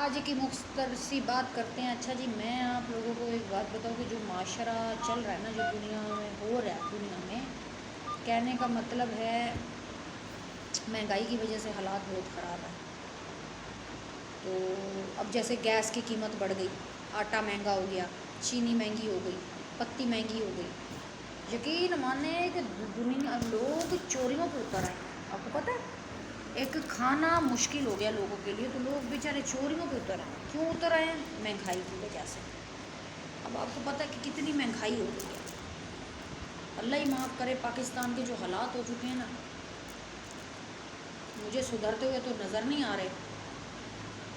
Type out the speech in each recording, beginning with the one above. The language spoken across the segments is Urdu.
آج کی مختصر سی بات کرتے ہیں. اچھا جی، میں آپ لوگوں کو ایک بات بتاؤں کہ جو معاشرہ چل رہا ہے نا، جو دنیا میں ہو رہا ہے، دنیا میں کہنے کا مطلب ہے مہنگائی کی وجہ سے حالات بہت خراب ہیں. تو اب جیسے گیس کی قیمت بڑھ گئی، آٹا مہنگا ہو گیا، چینی مہنگی ہو گئی، پتی مہنگی ہو گئی. یقین مانے کہ دنیا لوگ چوریوں پہ اتر آئے ہیں. آپ کو پتہ ہے ایک کھانا مشکل ہو گیا لوگوں کے لیے، تو لوگ بیچارے چوریوں پہ اتر آئے ہیں. کیوں اتر آئے ہیں؟ مہنگائی کی وجہ سے. اب آپ کو پتہ ہے کہ کتنی مہنگائی ہو گئی ہے. اللہ ہی معاف کرے، پاکستان کے جو حالات ہو چکے ہیں نا، مجھے سدھرتے ہوئے تو نظر نہیں آ رہے،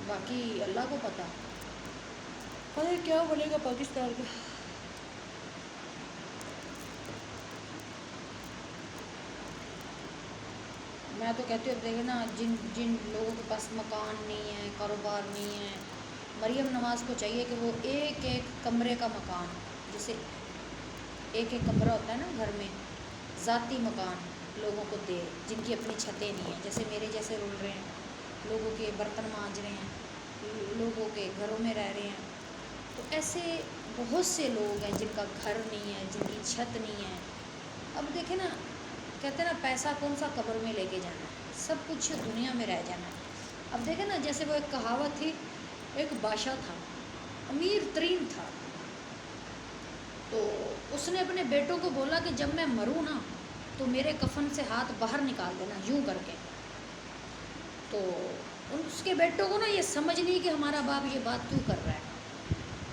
باقی اللہ کو پتہ کیا بولے گا پاکستان کا. میں تو کہتی ہوں اب دیکھیں نا، جن لوگوں کے پاس مکان نہیں ہے، کاروبار نہیں ہے، مریم نواز کو چاہیے کہ وہ ایک ایک کمرے کا مکان، جیسے ایک ایک کمرہ ہوتا ہے نا گھر میں، ذاتی مکان لوگوں کو دے جن کی اپنی چھتیں نہیں ہیں. جیسے میرے جیسے رول رہے ہیں، لوگوں کے برتن مانج رہے ہیں، لوگوں کے گھروں میں رہ رہے ہیں. تو ایسے بہت سے لوگ ہیں جن کا گھر نہیں ہے، جن کی چھت نہیں ہے. اب دیکھیں نا، کہتے ہیں نا پیسہ کون سا قبر میں لے کے جانا ہے، سب کچھ دنیا میں رہ جانا ہے. اب دیکھیں نا، جیسے وہ ایک کہاوت تھی، ایک بادشاہ تھا، امیر ترین تھا. تو اس نے اپنے بیٹوں کو بولا کہ جب میں مروں نا تو میرے کفن سے ہاتھ باہر نکال دینا، یوں کر کے. تو اس کے بیٹوں کو نا یہ سمجھ نہیں کہ ہمارا باپ یہ بات کیوں کر رہا ہے.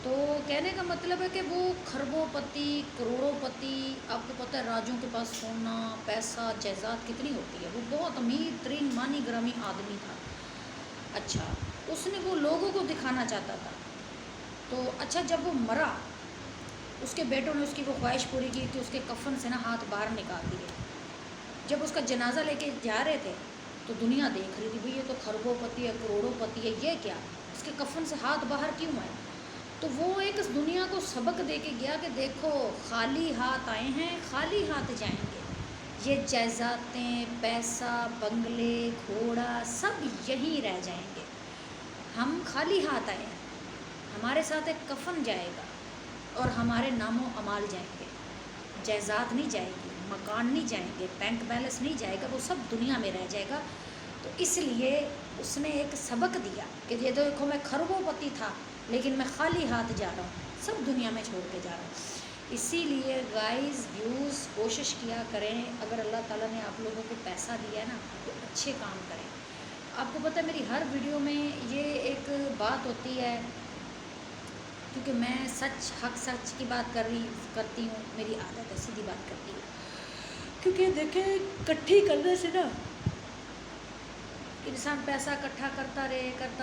تو کہنے کا مطلب ہے کہ وہ کھربوں پتی، کروڑوں پتی، آپ کو پتہ ہے راجوں کے پاس سونا پیسہ جائیداد کتنی ہوتی ہے. وہ بہت امیر ترین مانی گرامی آدمی تھا. اچھا، اس نے وہ لوگوں کو دکھانا چاہتا تھا. تو اچھا، جب وہ مرا، اس کے بیٹوں نے اس کی وہ خواہش پوری کی کہ اس کے کفن سے نا ہاتھ باہر نکال دیے. جب اس کا جنازہ لے کے جا رہے تھے تو دنیا دیکھ رہی تھی، بھئی یہ تو کھربوں پتی ہے، کروڑوں پتی ہے، یہ کیا، اس کے کفن سے ہاتھ باہر کیوں آئے. تو وہ ایک دنیا کو سبق دے کے گیا کہ دیکھو، خالی ہاتھ آئے ہیں، خالی ہاتھ جائیں گے. یہ جائیدادیں، پیسہ، بنگلے، گھوڑا سب یہیں رہ جائیں گے. ہم خالی ہاتھ آئے ہیں، ہمارے ساتھ ایک کفن جائے گا اور ہمارے نام و اعمال جائیں گے. جائیداد نہیں جائے گی، مکان نہیں جائیں گے، بینک بیلنس نہیں جائے گا، وہ سب دنیا میں رہ جائے گا. تو اس لیے اس نے ایک سبق دیا کہ یہ دیکھو، میں کھربوں پتی تھا لیکن میں خالی ہاتھ جا رہا ہوں، سب دنیا میں چھوڑ کے جا رہا ہوں. اسی لیے گائز ویوز کوشش کیا کریں، اگر اللہ تعالیٰ نے آپ لوگوں کو پیسہ دیا ہے نا تو اچھے کام کریں. آپ کو پتہ ہے میری ہر ویڈیو میں یہ ایک بات ہوتی ہے، کیونکہ میں سچ حق سچ کی بات کرتی ہوں، میری عادت ہے سیدھی بات کرتی ہوں. کیونکہ دیکھیں، کٹھی کرنے سے نا انسان پیسہ اکٹھا کرتا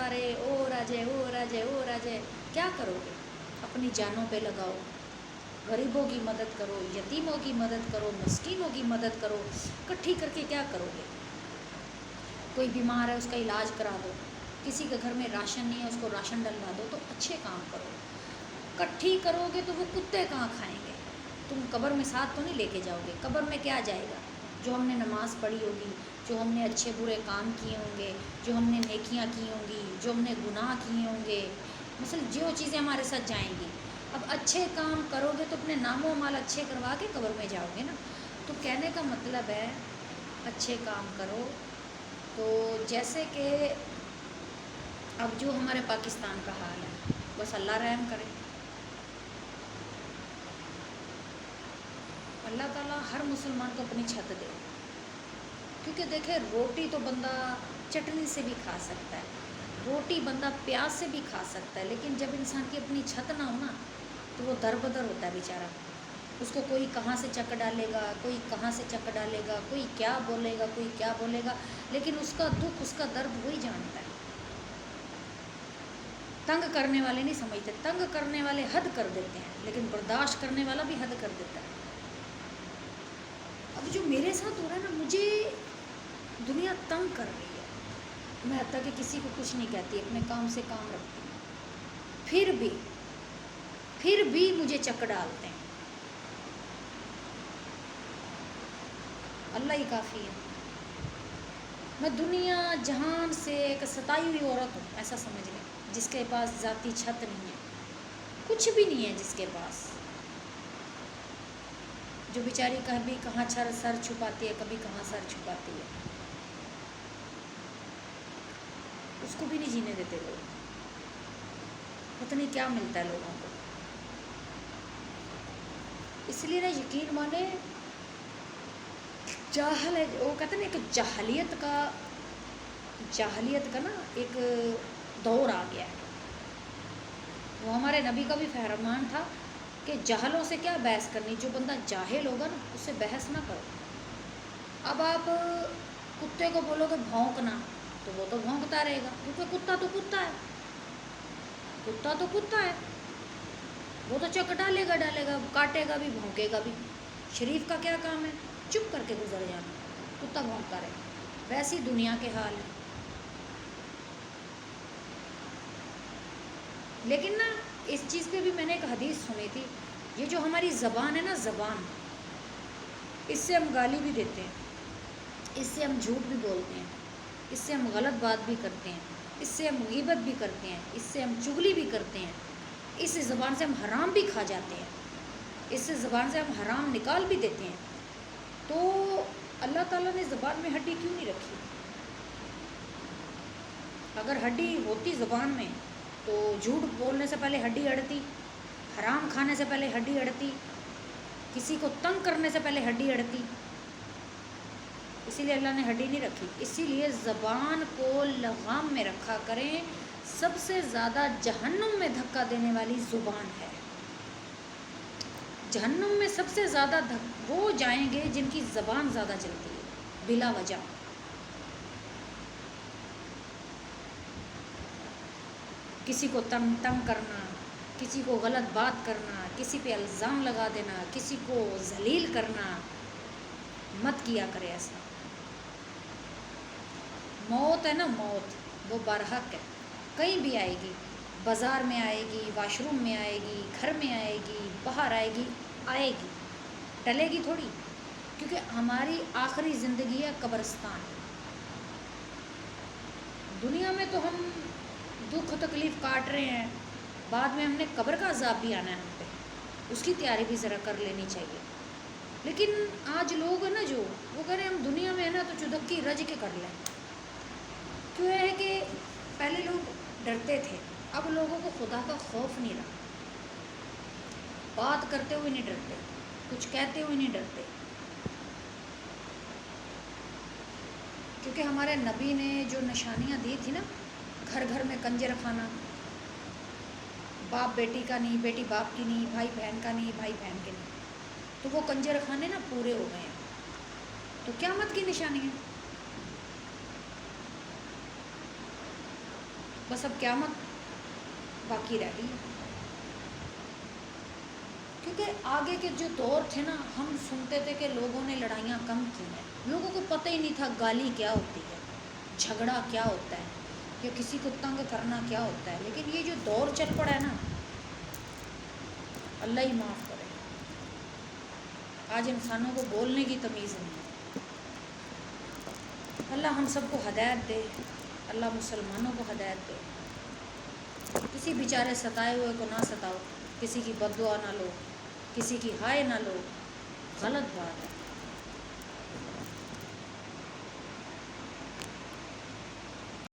رہے، اور آ جائے. کیا کرو گے؟ اپنی جانوں پہ لگاؤ، غریبوں کی مدد کرو، یتیموں کی مدد کرو، مسکینوں کی مدد کرو. کٹھی کر کے کیا کرو گے؟ کوئی بیمار ہے اس کا علاج کرا دو، کسی کے گھر میں راشن نہیں ہے اس کو راشن ڈلوا دو. تو اچھے کام کرو. کٹھی کرو گے تو وہ کتے کہاں کھائیں گے؟ تم قبر میں ساتھ تو نہیں لے کے جاؤ گے. قبر میں کیا جائے گا؟ جو ہم نے نماز پڑھی ہوگی، جو ہم نے اچھے برے کام کیے ہوں گے، جو ہم نے نیکیاں کی ہوں گی، جو ہم نے گناہ کیے ہوں گے، مثلا جو چیزیں ہمارے ساتھ جائیں گی. اب اچھے کام کرو گے تو اپنے نام و مال اچھے کروا کے قبر میں جاؤ گے نا. تو کہنے کا مطلب ہے اچھے کام کرو. تو جیسے کہ اب جو ہمارے پاکستان کا حال ہے، بس اللہ رحم کرے. اللہ تعالیٰ ہر مسلمان کو اپنی چھت دے. کیونکہ دیکھیں، روٹی تو بندہ چٹنی سے بھی کھا سکتا ہے، روٹی بندہ پیاز سے بھی کھا سکتا ہے، لیکن جب انسان کی اپنی چھت نہ ہو نا تو وہ در بدر ہوتا ہے بیچارہ. اس کو کوئی کہاں سے چک ڈالے گا، کوئی کہاں سے چک ڈالے گا، کوئی کیا بولے گا، کوئی کیا بولے گا. لیکن اس کا دکھ، اس کا درد وہی جانتا ہے. تنگ کرنے والے نہیں سمجھتے، تنگ کرنے والے حد کر دیتے ہیں، لیکن برداشت کرنے والا بھی حد کر دیتا ہے. اب جو میرے ساتھ ہو رہا ہے نا، مجھے دنیا تنگ کر رہی ہے. میں حتیٰ کہ کسی کو کچھ نہیں کہتی، اپنے کام سے کام رکھتی ہوں، پھر بھی مجھے چک ڈالتے ہیں. اللہ ہی کافی ہے. میں دنیا جہان سے ایک ستائی ہوئی عورت ہوں، ایسا سمجھ لیں. جس کے پاس ذاتی چھت نہیں ہے، کچھ بھی نہیں ہے جس کے پاس، جو بیچاری کبھی کہاں سر چھپاتی ہے، کبھی کہاں سر چھپاتی ہے، اس کو بھی نہیں جینے دیتے لوگ. پتہ نہیں کیا ملتا ہے لوگوں کو. اس لیے نا یقین مانے جاہل ہے، وہ کہتے ہیں نا ایک جاہلیت کا نا ایک دور آ گیا ہے. وہ ہمارے نبی کا بھی فرمان تھا کہ جاہلوں سے کیا بحث کرنی، جو بندہ جاہل ہوگا نا اس سے بحث نہ کرو. اب آپ کتے کو بولو کہ بھونکنا تو وہ تو بھونکتا رہے گا، کیونکہ کتا تو کتا ہے، کتا تو کتا ہے، وہ تو چک ڈالے گا کاٹے گا بھی بھونکے گا بھی. شریف کا کیا کام ہے؟ چپ کر کے گزر جانا، کتا بھونکتا رہے. ویسی دنیا کے حال ہے. لیکن نا اس چیز پہ بھی میں نے ایک حدیث سنی تھی، یہ جو ہماری زبان ہے نا، زبان، اس سے ہم گالی بھی دیتے ہیں، اس سے ہم جھوٹ بھی بولتے ہیں، اس سے ہم غلط بات بھی کرتے ہیں، اس سے ہم غیبت بھی کرتے ہیں، اس سے ہم چغلی بھی کرتے ہیں، اس زبان سے ہم حرام بھی کھا جاتے ہیں، اس زبان سے ہم حرام نکال بھی دیتے ہیں. تو اللہ تعالیٰ نے زبان میں ہڈی کیوں نہیں رکھی؟ اگر ہڈی ہوتی زبان میں تو جھوٹ بولنے سے پہلے ہڈی اڑتی، حرام کھانے سے پہلے ہڈی اڑتی، کسی کو تنگ کرنے سے پہلے ہڈی اڑتی. اسی لیے اللہ نے ہڈی نہیں رکھی. اسی لیے زبان کو لغام میں رکھا کریں. سب سے زیادہ جہنم میں دھکا دینے والی زبان ہے. جہنم میں سب سے زیادہ وہ جائیں گے جن کی زبان زیادہ چلتی ہے بلا وجہ. کسی کو تنگ کرنا، کسی کو غلط بات کرنا، کسی پہ الزام لگا دینا، کسی کو ذلیل کرنا، مت کیا کرے ایسا. موت ہے نا، موت وہ برحق ہے، کہیں بھی آئے گی، بازار میں آئے گی، واش روم میں آئے گی، گھر میں آئے گی، باہر آئے گی، آئے گی، ٹلے گی تھوڑی. کیونکہ ہماری آخری زندگی ہے قبرستان. دنیا میں تو ہم دکھ و تکلیف کاٹ رہے ہیں، بعد میں ہم نے قبر کا عذاب بھی آنا ہے ہم پہ، اس کی تیاری بھی ذرا کر لینی چاہیے. لیکن آج لوگ ہیں نا جو وہ کہہ رہے ہیں ہم دنیا میں ہے نا تو چدکی رج کے کر لیں. کیوں ہے کہ پہلے لوگ ڈرتے تھے، اب لوگوں کو خدا کا خوف نہیں رہا. بات کرتے ہوئے نہیں ڈرتے، کچھ کہتے ہوئے نہیں ڈرتے. کیونکہ ہمارے نبی نے جو نشانیاں دی تھی نا، گھر گھر میں کنجر خانہ، باپ بیٹی کا نہیں، بیٹی باپ کی نہیں، بھائی بہن کا نہیں، بھائی بہن کے نہیں، تو وہ کنجر خانے نا پورے ہو گئے ہیں. تو قیامت کی نشانی ہے. بس اب قیامت باقی رہ گئی. کیونکہ آگے کے جو دور تھے نا، ہم سنتے تھے کہ لوگوں نے لڑائیاں کم کی ہیں، لوگوں کو پتہ ہی نہیں تھا گالی کیا ہوتی ہے، جھگڑا کیا ہوتا ہے، یا کسی کو تنگ کرنا کیا ہوتا ہے. لیکن یہ جو دور چل پڑا ہے نا، اللہ ہی معاف کرے، آج انسانوں کو بولنے کی تمیز نہیں ہے. اللہ ہم سب کو ہدایت دے، اللہ مسلمانوں کو ہدایت دے. کسی بیچارے ستائے ہوئے کو نہ ستاؤ، کسی کی بد دعا نہ لو، کسی کی ہائے نہ لو، غلط بات ہے.